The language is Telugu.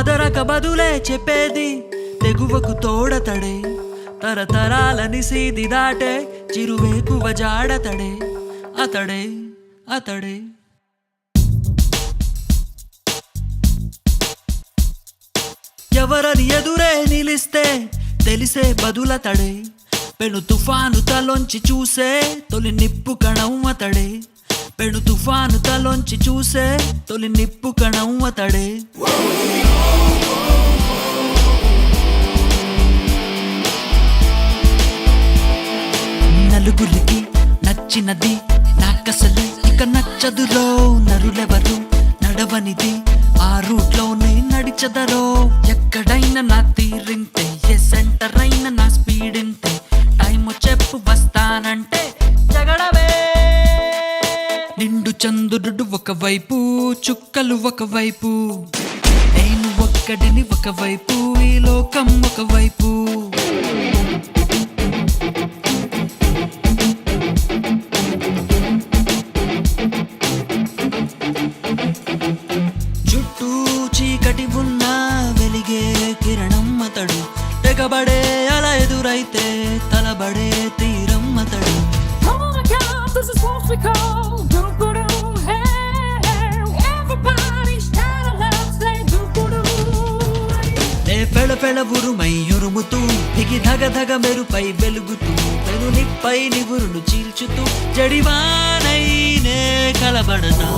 అదరక బదులే చెప్పేది తెగువకు తోడతడే తరతరాలని సీది దాటే చిరువేకువ జాడతడే అతడే అతడే ఎవరని ఎదురే నిలిస్తే తెలిసే బదులతడే పెను తుఫాను తలొంచి చూసే తొలి నిప్పు కణం అతడే పెను తుఫాను తలొంచి చూసే తొలి నిప్పు కణం అతడే నలుగురికి నచ్చినది నాకసలు ఇక నచ్చదురో నరులెవరు నడవనిది ఆ రూట్లోనే నడిచదరో ఎక్కడైనా నా తీరింతే ఏ సెంటర్ అయినా నా స్పీడ్ ఇంతే టైం చెప్పు వస్తానంటే జగడవే నిండు చంద్రుడు ఒకవైపు చుక్కలు ఒకవైపు నేను ఒక్కడిని ఒకవైపు ఈ లోకం ఒకవైపు చీకటి ఉన్న వెలిగే కిరణం అతడు తెగబడే అలా ఎదురైతే తలబడే తీరం అతడు నే పెళ పెళ ఉరుమై ఉరుముతూ దిగి ధగ ధగ మెరుపై వెలుగుతూ పెను నిప్పై నివురును చీల్చుతూ జడివానై నే కలబడతా